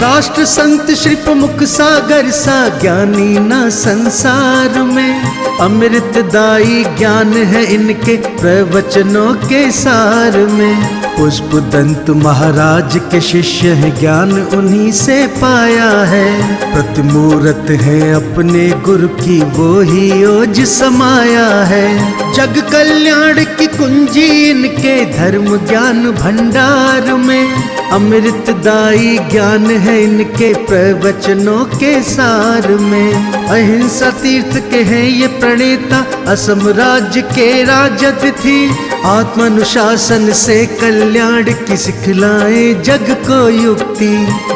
राष्ट्र संत श्री प्रमुख सागर सा ज्ञानी ना संसार में, अमृतदायी ज्ञान है इनके प्रवचनों के सार में। पुष्पदंत महाराज के शिष्य हैं, ज्ञान उन्हीं से पाया है। प्रतिमूर्त है अपने गुरु की, वो ही ओज समाया है। जग कल्याण की कुंजी इनके धर्म ज्ञान भंडार में, अमृतदायी ज्ञान है इनके प्रवचनों के सार में। अहिंसा तीर्थ के हैं ये प्रणेता, असम राज्य के राजतिथि। आत्मानुशासन से कल्याण की सिखलाए जग को युक्ति।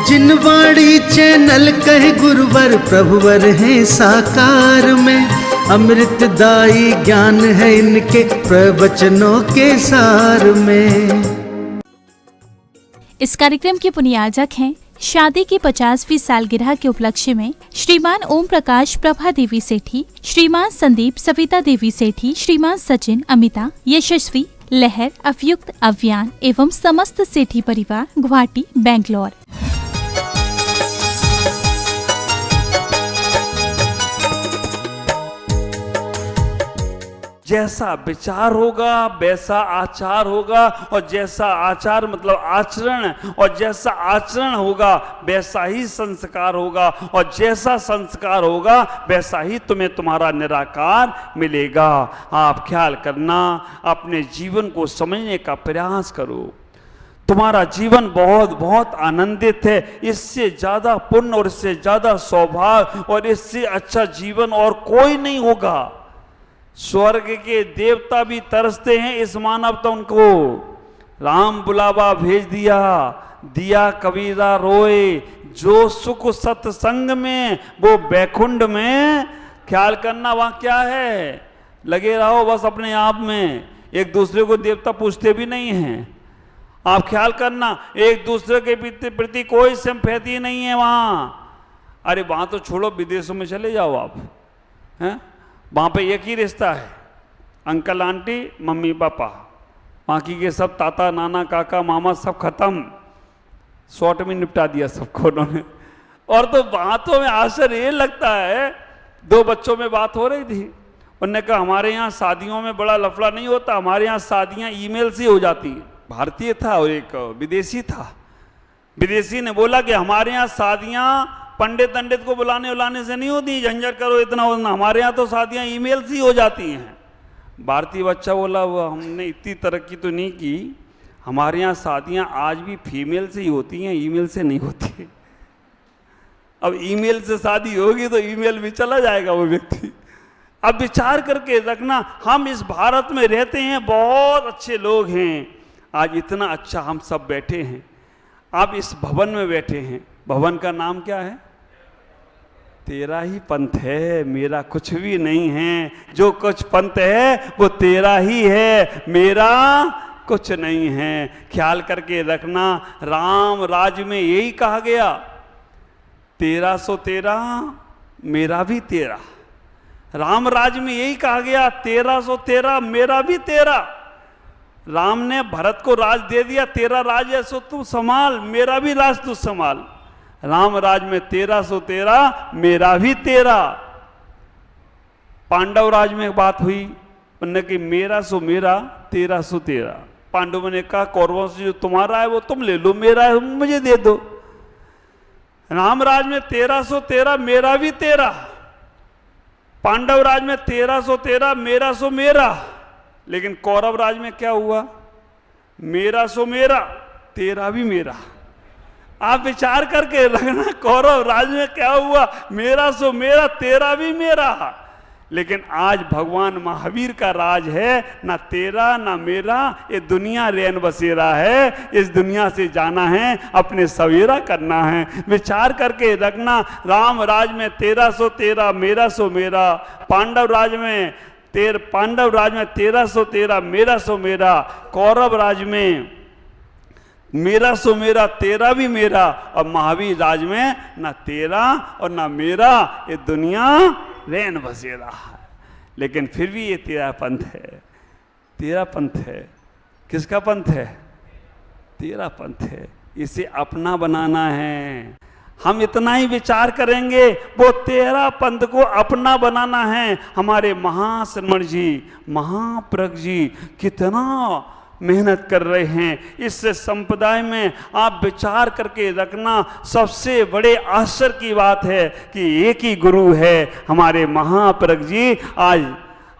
जिन वाणी चैनल कहे गुरुवर, प्रभुवर हैं साकार में, अमृतदायी ज्ञान है इनके प्रवचनों के सार में। इस कार्यक्रम के पुण्याजक हैं शादी की 50वीं सालगिरह के उपलक्ष्य में श्रीमान ओम प्रकाश प्रभा देवी सेठी, श्रीमान संदीप सविता देवी सेठी, श्रीमान सचिन अमिता यशस्वी लहर अवयुक्त अव्यान एवं समस्त सेठी परिवार गुवाहाटी बेंगलोर। जैसा विचार होगा वैसा आचार होगा, और जैसा आचार मतलब आचरण, और जैसा आचरण होगा वैसा ही संस्कार होगा, और जैसा संस्कार होगा वैसा ही तुम्हें तुम्हारा निराकार मिलेगा। आप ख्याल करना, अपने जीवन को समझने का प्रयास करो। तुम्हारा जीवन बहुत बहुत आनंदित है। इससे ज़्यादा पुण्य और इससे ज़्यादा सौभाग्य और इससे अच्छा जीवन और कोई नहीं होगा। स्वर्ग के देवता भी तरसते हैं इस मानवता को। राम बुलावा भेज दिया, दिया कबीरा रोए, जो सुख सत्संग में वो बैकुंठ में। ख्याल करना, वहाँ क्या है, लगे रहो बस अपने आप में। एक दूसरे को देवता पूछते भी नहीं हैं। आप ख्याल करना, एक दूसरे के प्रति कोई सिंपैथी नहीं है वहाँ। अरे वहाँ तो छोड़ो, विदेशों में चले जाओ आप, हैं, वहाँ पे एक ही रिश्ता है, अंकल आंटी मम्मी पापा। बाकी के सब ताता नाना काका मामा सब खत्म, शॉर्ट में निपटा दिया सबको उन्होंने। और तो बातों में आश्चर्य ये लगता है, दो बच्चों में बात हो रही थी, उन्होंने कहा हमारे यहाँ शादियों में बड़ा लफड़ा नहीं होता, हमारे यहाँ शादियाँ ईमेल से हो जाती हैं। भारतीय था और एक विदेशी था। विदेशी ने बोला कि हमारे यहाँ शादियाँ पंडित पंडित को बुलाने से नहीं होती, झंझट करो इतना होना, हमारे यहाँ तो शादियाँ ईमेल से ही हो जाती हैं। भारतीय बच्चा बोला वो हमने इतनी तरक्की तो नहीं की, हमारे यहाँ शादियाँ आज भी फीमेल से ही होती हैं, ईमेल से नहीं होती। अब ईमेल से शादी होगी तो ईमेल भी चला जाएगा वो व्यक्ति। अब विचार करके रखना, हम इस भारत में रहते हैं, बहुत अच्छे लोग हैं, आज इतना अच्छा हम सब बैठे हैं। आप इस भवन में बैठे हैं, भवन का नाम क्या है? तेरा ही पंथ है, मेरा कुछ भी नहीं है। जो कुछ पंथ है वो तेरा ही है, मेरा कुछ नहीं है। ख्याल करके रखना, राम राज्य में यही कहा गया, तेरा सो तेरा मेरा भी तेरा। राम राज्य में यही कहा गया, तेरा सो तेरा मेरा भी तेरा। राम ने भरत को राज दे दिया, तेरा राज है सो तू संभाल, मेरा भी राज तू संभाल। राम राज में तेरा सो तेरा मेरा भी तेरा। पांडव राज में बात हुई, उन्होंने कि मेरा सो मेरा तेरा सो तेरा। पांडवों ने कहा कौरवों से जो तुम्हारा है वो तुम ले लो, मेरा है मुझे दे दो। राम राज में तेरा सो तेरा मेरा भी तेरा। पांडव राज में तेरा सो तेरा मेरा सो मेरा। लेकिन कौरव राज में क्या हुआ? मेरा सो मेरा तेरा भी मेरा। आप विचार करके रखना, कौरव राज में क्या हुआ? मेरा सो मेरा तेरा भी मेरा। लेकिन आज भगवान महावीर का राज है, ना तेरा ना मेरा, ये दुनिया रैन बसेरा है। इस दुनिया से जाना है, अपने सवेरा करना है। विचार करके रखना, राम राज में तेरा सो तेरा मेरा सो मेरा। पांडव राज में तेरा सो तेरा मेरा सो मेरा। कौरव राज में मेरा सो मेरा तेरा भी मेरा। और महावीर राज में ना तेरा और ना मेरा, ये दुनिया रैन बसेरा है। लेकिन फिर भी ये तेरा पंथ है, तेरा पंथ है। किसका पंथ है? तेरा पंथ है। इसे अपना बनाना है। हम इतना ही विचार करेंगे, वो तेरा पंथ को अपना बनाना है। हमारे महाश्रमण जी, महाप्रज्ञ जी कितना मेहनत कर रहे हैं इस संप्रदाय में। आप विचार करके रखना, सबसे बड़े आश्चर्य की बात है कि एक ही गुरु है हमारे महाप्रज्ञ जी। आज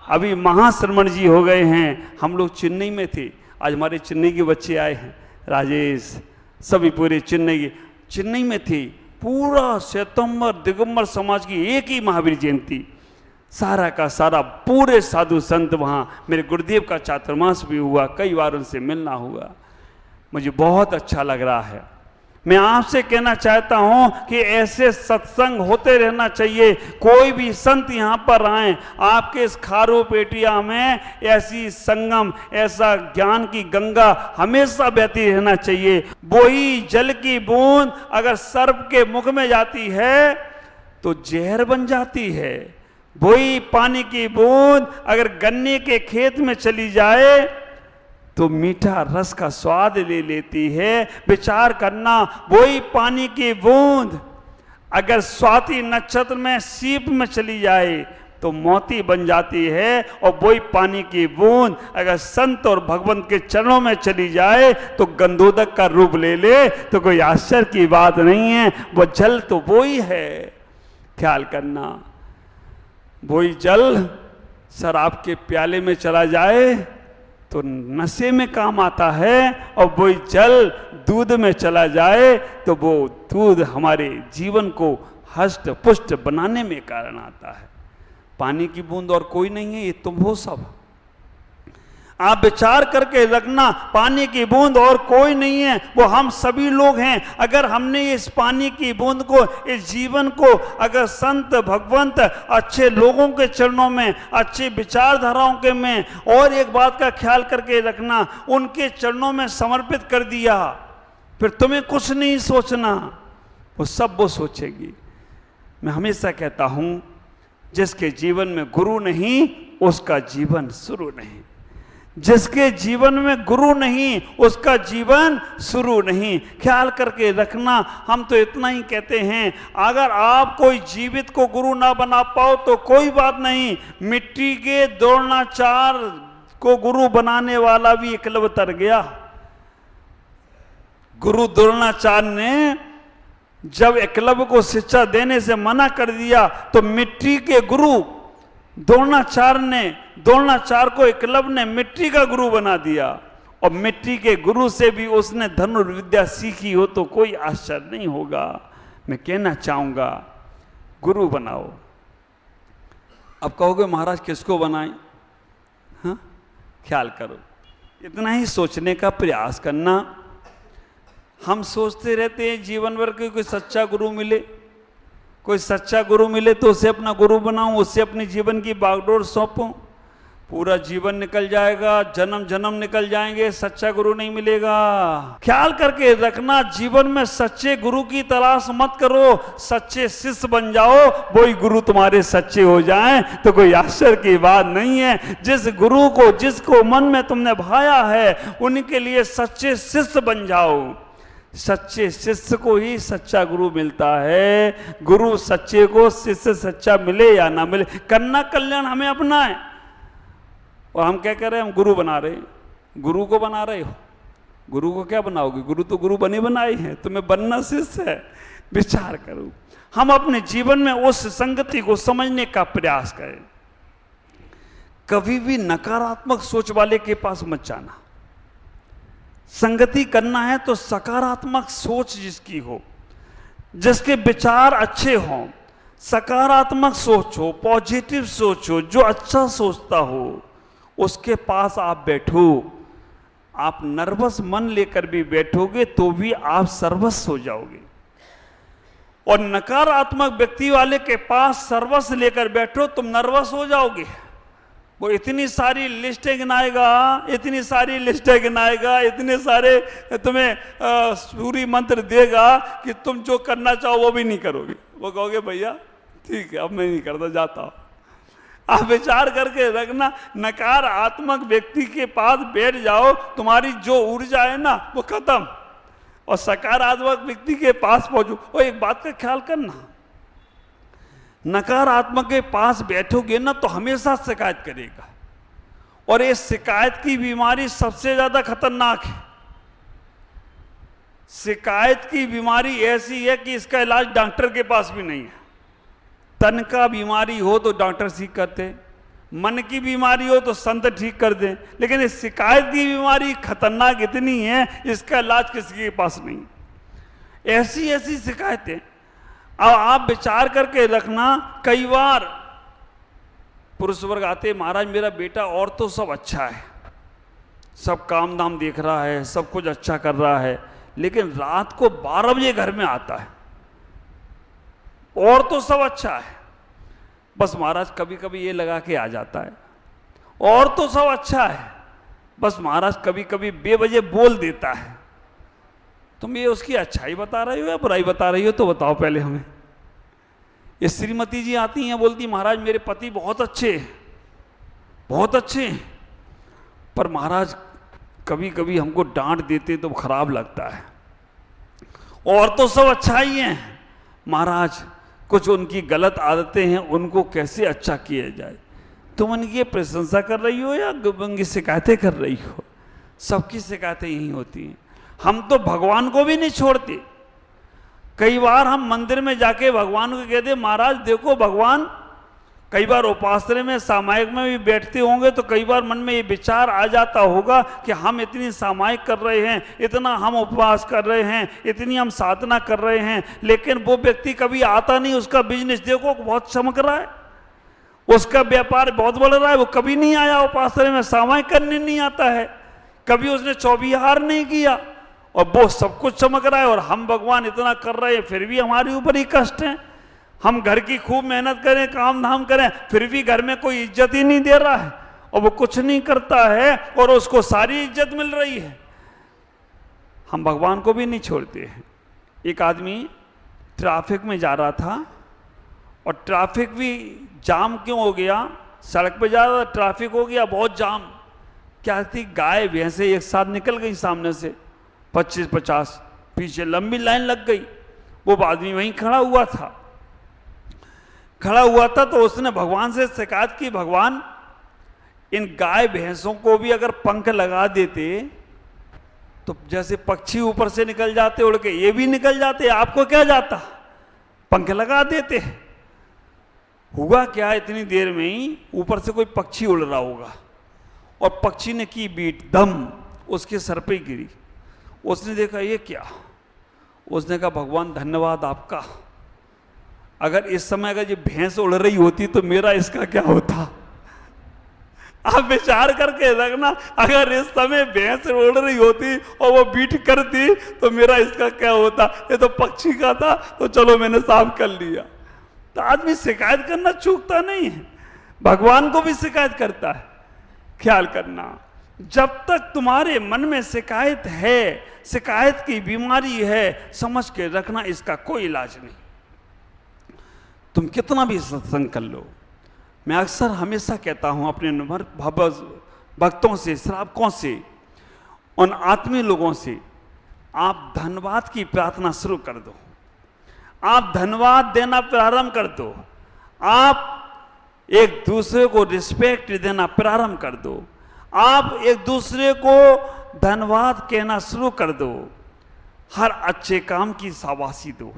अभी महाश्रमण जी हो गए हैं। हम लोग चेन्नई में थे, आज हमारे चेन्नई के बच्चे आए हैं, राजेश सभी पूरे चेन्नई में थे। पूरा श्वेतंबर दिगंबर समाज की एक ही महावीर जयंती, सारा का सारा पूरे साधु संत वहाँ। मेरे गुरुदेव का चातुर्मास भी हुआ, कई बार उनसे मिलना हुआ, मुझे बहुत अच्छा लग रहा है। मैं आपसे कहना चाहता हूं कि ऐसे सत्संग होते रहना चाहिए। कोई भी संत यहाँ पर आए, आपके इस खारो पेटिया में ऐसी संगम, ऐसा ज्ञान की गंगा हमेशा बहती रहना चाहिए। वही जल की बूंद अगर सर्प के मुख में जाती है तो जहर बन जाती है। वही पानी की बूंद अगर गन्ने के खेत में चली जाए तो मीठा रस का स्वाद ले लेती है। विचार करना, वही पानी की बूंद अगर स्वाति नक्षत्र में सीप में चली जाए तो मोती बन जाती है। और वही पानी की बूंद अगर संत और भगवंत के चरणों में चली जाए तो गंधोदक का रूप ले ले, तो कोई आश्चर्य की बात नहीं है। वो जल तो वही है, ख्याल करना। वही जल शराब के प्याले में चला जाए तो नशे में काम आता है, और वही जल दूध में चला जाए तो वो दूध हमारे जीवन को हष्ट पुष्ट बनाने में कारण आता है। पानी की बूंद और कोई नहीं है, ये तुम हो सब। आप विचार करके रखना, पानी की बूंद और कोई नहीं है, वो हम सभी लोग हैं। अगर हमने इस पानी की बूंद को, इस जीवन को अगर संत भगवंत अच्छे लोगों के चरणों में, अच्छी विचारधाराओं के में, और एक बात का ख्याल करके रखना, उनके चरणों में समर्पित कर दिया, फिर तुम्हें कुछ नहीं सोचना, वो सब वो सोचेगी। मैं हमेशा कहता हूं, जिसके जीवन में गुरु नहीं उसका जीवन शुरू नहीं। जिसके जीवन में गुरु नहीं उसका जीवन शुरू नहीं। ख्याल करके रखना। हम तो इतना ही कहते हैं, अगर आप कोई जीवित को गुरु ना बना पाओ तो कोई बात नहीं, मिट्टी के द्रोणाचार्य को गुरु बनाने वाला भी एकलव्य तर गया। गुरु द्रोणाचार्य ने जब एकलव्य को शिक्षा देने से मना कर दिया तो मिट्टी के गुरु द्रोणाचार्य को एकलव्य ने मिट्टी का गुरु बना दिया। और मिट्टी के गुरु से भी उसने धनुर्विद्या सीखी हो तो कोई आश्चर्य नहीं होगा। मैं कहना चाहूंगा, गुरु बनाओ। अब कहोगे महाराज किसको बनाएं? हाँ, ख्याल करो, इतना ही सोचने का प्रयास करना। हम सोचते रहते हैं जीवन भर के कोई सच्चा गुरु मिले, कोई सच्चा गुरु मिले तो उसे अपना गुरु बनाऊं, उससे अपने जीवन की बागडोर सौंपूं। पूरा जीवन निकल जाएगा, जन्म जन्म निकल जाएंगे, सच्चा गुरु नहीं मिलेगा। ख्याल करके रखना, जीवन में सच्चे गुरु की तलाश मत करो, सच्चे शिष्य बन जाओ, वही गुरु तुम्हारे सच्चे हो जाएं तो कोई आश्चर्य की बात नहीं है। जिस गुरु को, जिसको मन में तुमने भाया है, उनके लिए सच्चे शिष्य बन जाओ। सच्चे शिष्य को ही सच्चा गुरु मिलता है। गुरु सच्चे को, शिष्य सच्चा मिले या ना मिले, करना कल्याण हमें अपना है। और हम क्या कर रहे हैं? हम गुरु बना रहे हैं। गुरु को बना रहे हो, गुरु को क्या बनाओगे? गुरु तो गुरु बने बनाए हैं, तुम्हें बनना शिष्य है। विचार करो, हम अपने जीवन में उस संगति को समझने का प्रयास करें। कभी भी नकारात्मक सोच वाले के पास मत जाना। संगति करना है तो सकारात्मक सोच जिसकी हो, जिसके विचार अच्छे हों, सकारात्मक सोच हो, पॉजिटिव सोच हो, जो अच्छा सोचता हो, उसके पास आप बैठो। आप नर्वस मन लेकर भी बैठोगे तो भी आप सर्वस्व हो जाओगे। और नकारात्मक व्यक्ति वाले के पास सर्वस्व लेकर बैठो, तुम नर्वस हो जाओगे। वो इतनी सारी लिस्टें गिनाएगा, इतनी सारी लिस्टें गिनाएगा, इतने सारे तुम्हें सूर्य मंत्र देगा कि तुम जो करना चाहो वो भी नहीं करोगे। वो कहोगे भैया ठीक है, अब मैं नहीं करता, जाता हूं। आप विचार करके रखना, नकारात्मक व्यक्ति के पास बैठ जाओ, तुम्हारी जो ऊर्जा है ना वो खत्म। और सकारात्मक व्यक्ति के पास पहुंचो। और एक बात का ख्याल करना, नकारात्मक के पास बैठोगे ना तो हमेशा शिकायत करेगा, और ये शिकायत की बीमारी सबसे ज्यादा खतरनाक है। शिकायत की बीमारी ऐसी है कि इसका इलाज डॉक्टर के पास भी नहीं है। तन का बीमारी हो तो डॉक्टर ठीक करते, मन की बीमारी हो तो संत ठीक कर दें, लेकिन इस शिकायत की बीमारी खतरनाक इतनी है, इसका इलाज किसी के पास नहीं। ऐसी ऐसी शिकायतें, अब आप विचार करके रखना, कई बार पुरुष वर्ग आते, महाराज मेरा बेटा और तो सब अच्छा है, सब काम धाम देख रहा है, सब कुछ अच्छा कर रहा है, लेकिन रात को 12 बजे घर में आता है, और तो सब अच्छा है, बस महाराज कभी कभी ये लगा के आ जाता है, और तो सब अच्छा है, बस महाराज कभी कभी बेवजह बोल देता है। तुम ये उसकी अच्छाई बता रही हो या बुराई बता रही हो, तो बताओ पहले हमें। ये श्रीमती जी आती हैं, बोलती महाराज मेरे पति बहुत अच्छे हैं, बहुत अच्छे हैं, पर महाराज कभी कभी हमको डांट देते तो खराब लगता है, और तो सब अच्छा ही है महाराज, कुछ उनकी गलत आदतें हैं, उनको कैसे अच्छा किया जाए। तुम उनकी प्रशंसा कर रही हो या उनकी शिकायतें कर रही हो? सबकी शिकायतें यही होती हैं। हम तो भगवान को भी नहीं छोड़ते। कई बार हम मंदिर में जाके भगवान को कहते महाराज देखो भगवान, कई बार उपासना में सामायिक में भी बैठते होंगे तो कई बार मन में ये विचार आ जाता होगा कि हम इतनी सामायिक कर रहे हैं, इतना हम उपवास कर रहे हैं, इतनी हम साधना कर रहे हैं, लेकिन वो व्यक्ति कभी आता नहीं, उसका बिजनेस देखो बहुत चमक रहा है, उसका व्यापार बहुत बढ़ रहा है, वो कभी नहीं आया उपासना में, सामायिक करने नहीं आता है, कभी उसने चौबिहार नहीं किया, और वो सब कुछ चमक रहा है, और हम भगवान इतना कर रहे हैं फिर भी हमारे ऊपर ही कष्ट है। हम घर की खूब मेहनत करें, काम धाम करें, फिर भी घर में कोई इज्जत ही नहीं दे रहा है, और वो कुछ नहीं करता है और उसको सारी इज्जत मिल रही है। हम भगवान को भी नहीं छोड़ते हैं। एक आदमी ट्रैफिक में जा रहा था, और ट्रैफिक भी जाम क्यों हो गया, सड़क पे जा रहा था, ट्रैफिक हो गया बहुत जाम, क्या थी, गाय भैंसे एक साथ निकल गई सामने से 25-50, पीछे लंबी लाइन लग गई। वो आदमी वहीं खड़ा हुआ था तो उसने भगवान से शिकायत की, भगवान इन गाय भैंसों को भी अगर पंख लगा देते तो जैसे पक्षी ऊपर से निकल जाते उड़ के, ये भी निकल जाते, आपको क्या जाता, पंख लगा देते। हुआ क्या, इतनी देर में ही ऊपर से कोई पक्षी उड़ रहा होगा, और पक्षी ने की बीट, दम उसके सर पे गिरी। उसने देखा ये क्या, उसने कहा भगवान धन्यवाद आपका, अगर इस समय अगर ये भैंस उड़ रही होती तो मेरा इसका क्या होता। आप विचार करके रखना, अगर इस समय भैंस उड़ रही होती और वो बीट करती तो मेरा इसका क्या होता। ये तो पक्षी का था तो चलो मैंने साफ कर लिया। तो आदमी शिकायत करना चूकता नहीं है, भगवान को भी शिकायत करता है। ख्याल करना, जब तक तुम्हारे मन में शिकायत है, शिकायत की बीमारी है, समझ के रखना इसका कोई इलाज नहीं। तुम कितना भी सत्संग कर लो, मैं अक्सर हमेशा कहता हूं अपने भक्तों से, श्रावकों से, उन आत्मीय लोगों से, आप धन्यवाद की प्रार्थना शुरू कर दो, आप धन्यवाद देना प्रारंभ कर दो, आप एक दूसरे को रिस्पेक्ट देना प्रारंभ कर दो, आप एक दूसरे को धन्यवाद कहना शुरू कर दो, हर अच्छे काम की शाबाशी दो,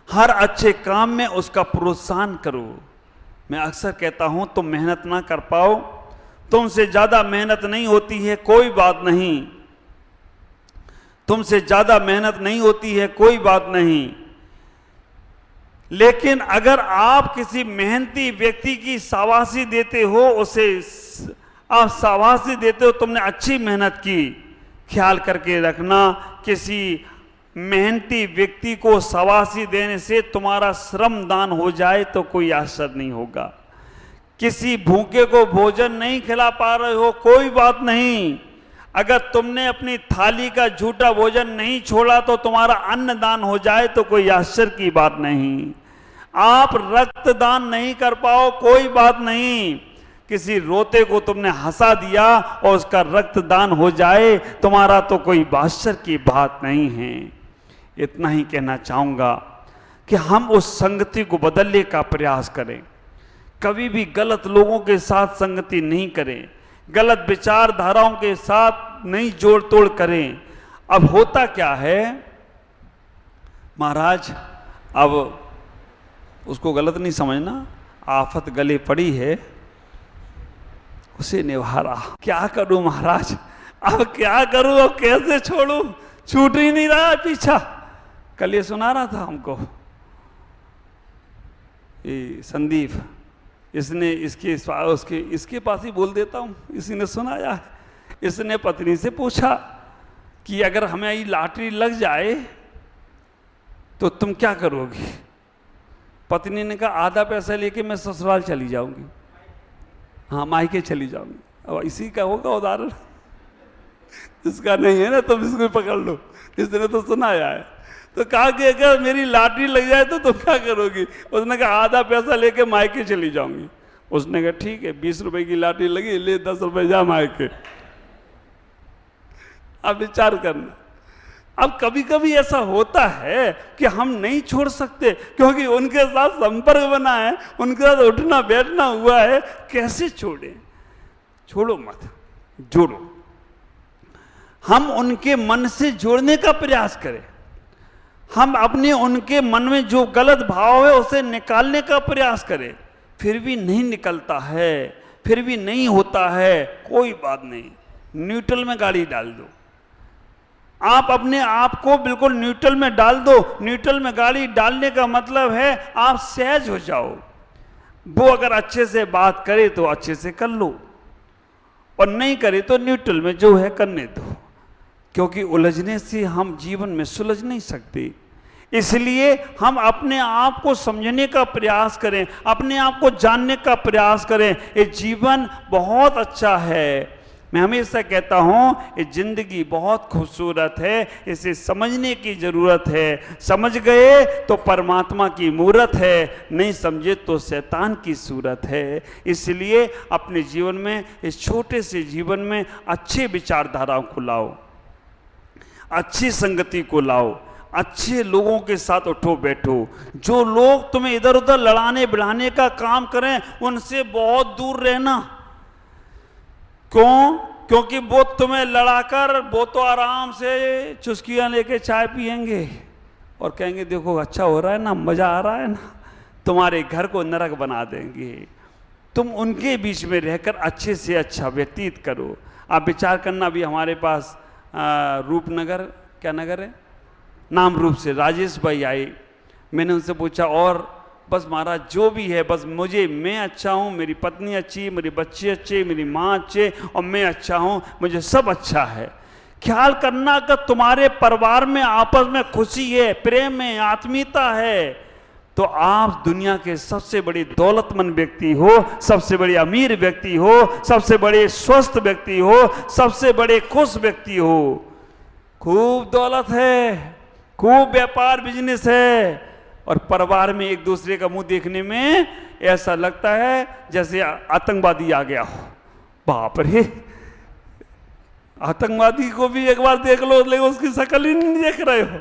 हर अच्छे काम में उसका प्रोत्साहन करो। मैं अक्सर कहता हूं तुम मेहनत ना कर पाओ, तुमसे ज्यादा मेहनत नहीं होती है, कोई बात नहीं, तुमसे ज्यादा मेहनत नहीं होती है, कोई बात नहीं, लेकिन अगर आप किसी मेहनती व्यक्ति की शाबाशी देते हो, उसे आप शाबाशी देते हो, तुमने अच्छी मेहनत की। ख्याल करके रखना, किसी मेहनती व्यक्ति को शाबाशी देने से तुम्हारा श्रम दान हो जाए तो कोई आश्चर्य नहीं होगा। किसी भूखे को भोजन नहीं खिला पा रहे हो, कोई बात नहीं, अगर तुमने अपनी थाली का झूठा भोजन नहीं छोड़ा तो तुम्हारा अन्न दान हो जाए तो कोई आश्चर्य की बात नहीं। आप रक्तदान नहीं कर पाओ, कोई बात नहीं, किसी रोते को तुमने हंसा दिया और उसका रक्तदान हो जाए, तुम्हारा तो कोई आश्चर्य की बात नहीं है। इतना ही कहना चाहूँगा कि हम उस संगति को बदलने का प्रयास करें। कभी भी गलत लोगों के साथ संगति नहीं करें, गलत विचारधाराओं के साथ नहीं जोड़ तोड़ करें। अब होता क्या है महाराज, अब उसको गलत नहीं समझना, आफत गले पड़ी है, उसे निभा रहा। क्या करूं महाराज, अब क्या करूं, अब कैसे छोड़ूं, छूट ही नहीं रहा पीछा। कल ये सुना रहा था हमको ये संदीप, इसने इसके पास ही बोल देता हूं, इसी ने सुनाया है। इसने पत्नी से पूछा कि अगर हमें ये लॉटरी लग जाए तो तुम क्या करोगी? पत्नी ने कहा आधा पैसा लेके मैं ससुराल चली जाऊंगी। हाँ, मायके चली जाऊंगी। अब इसी का होगा उदाहरण, इसका नहीं है ना, तुम इसको पकड़ लो, इसने तो सुनाया है। तो कहा कि अगर मेरी लॉटरी लग जाए तो तुम क्या करोगी? उसने कहा आधा पैसा लेके मायके चली जाऊंगी। उसने कहा ठीक है, 20 रुपए की लॉटरी लगी, ले 10 रुपए जा मायके। अब विचार करना। अब कभी कभी ऐसा होता है कि हम नहीं छोड़ सकते, क्योंकि उनके साथ संपर्क बना है, उनके साथ उठना बैठना हुआ है, कैसे छोड़ें? छोड़ो मत, जोड़ो। हम उनके मन से जोड़ने का प्रयास करें। हम अपने उनके मन में जो गलत भाव है उसे निकालने का प्रयास करें। फिर भी नहीं निकलता है, फिर भी नहीं होता है, कोई बात नहीं, न्यूट्रल में गाड़ी डाल दो। आप अपने आप को बिल्कुल न्यूट्रल में डाल दो। न्यूट्रल में गाड़ी डालने का मतलब है आप सहज हो जाओ। वो अगर अच्छे से बात करे तो अच्छे से कर लो, और नहीं करे तो न्यूट्रल में जो है करने दो, क्योंकि उलझने से हम जीवन में सुलझ नहीं सकते। इसलिए हम अपने आप को समझने का प्रयास करें, अपने आप को जानने का प्रयास करें। ये जीवन बहुत अच्छा है। मैं हमेशा कहता हूँ ये जिंदगी बहुत खूबसूरत है, इसे समझने की ज़रूरत है। समझ गए तो परमात्मा की मूरत है, नहीं समझे तो शैतान की सूरत है। इसलिए अपने जीवन में, इस छोटे से जीवन में अच्छे विचारधाराओं को लाओ, अच्छी संगति को लाओ, अच्छे लोगों के साथ उठो बैठो। जो लोग तुम्हें इधर उधर लड़ाने बढ़ाने का काम करें उनसे बहुत दूर रहना। क्यों? क्योंकि वो तुम्हें लड़ाकर वो तो आराम से चुस्कियां लेके चाय पिएंगे और कहेंगे देखो अच्छा हो रहा है ना, मजा आ रहा है ना, तुम्हारे घर को नरक बना देंगे। तुम उनके बीच में रहकर अच्छे से अच्छा व्यतीत करो। आप विचार करना, भी हमारे पास रूपनगर, क्या नगर है, नाम रूप से राजेश भाई आए। मैंने उनसे पूछा और बस महाराज जो भी है, बस मुझे, मैं अच्छा हूँ, मेरी पत्नी अच्छी, मेरे बच्चे अच्छे, मेरी माँ अच्छे और मैं अच्छा हूँ, मुझे सब अच्छा है। ख्याल करना कि तुम्हारे परिवार में आपस में खुशी है, प्रेम है, आत्मीयता है, तो आप दुनिया के सबसे बड़ी दौलतमंद व्यक्ति हो, सबसे बड़े अमीर व्यक्ति हो, सबसे बड़े स्वस्थ व्यक्ति हो, सबसे बड़े खुश व्यक्ति हो। खूब दौलत है, खूब व्यापार बिजनेस है, और परिवार में एक दूसरे का मुंह देखने में ऐसा लगता है जैसे आतंकवादी आ गया हो। बाप रे, आतंकवादी को भी एक बार देख लो, लेकिन उसकी शक्ल ही नहीं देख रहे हो।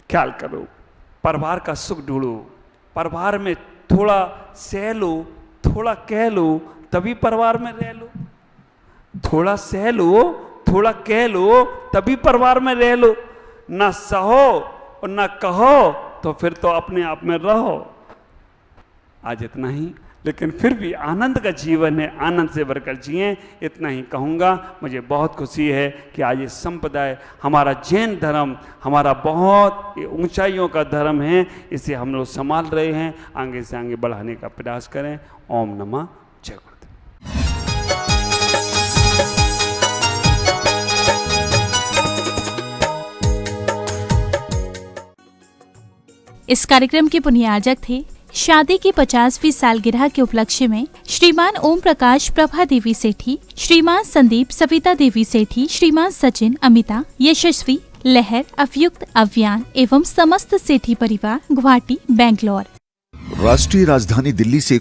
ख्याल करो, परिवार का सुख ढूंढो, परिवार में थोड़ा सह लो, थोड़ा कह लो, तभी परिवार में रह लो। थोड़ा सह लो, थोड़ा कह लो, तभी परिवार में रह लो। ना सहो और ना कहो तो फिर तो अपने आप में रहो। आज इतना ही, लेकिन फिर भी आनंद का जीवन है, आनंद से भरकर जिए, इतना ही कहूँगा। मुझे बहुत खुशी है कि आज ये संप्रदाय, हमारा जैन धर्म, हमारा बहुत ऊंचाइयों का धर्म है, इसे हम लोग संभाल रहे हैं, आगे से आगे बढ़ाने का प्रयास करें। ओम नमः जय गुरुदेव। इस कार्यक्रम के पुण्यार्जक थे शादी की 50वीं सालगिरह के उपलक्ष्य में श्रीमान ओम प्रकाश प्रभा देवी सेठी, श्रीमान संदीप सविता देवी सेठी, श्रीमान सचिन, अमिता, यशस्वी, लहर, अवयुक्त, अव्यान एवं समस्त सेठी परिवार, गुवाहाटी, बेंगलोर। राष्ट्रीय राजधानी दिल्ली से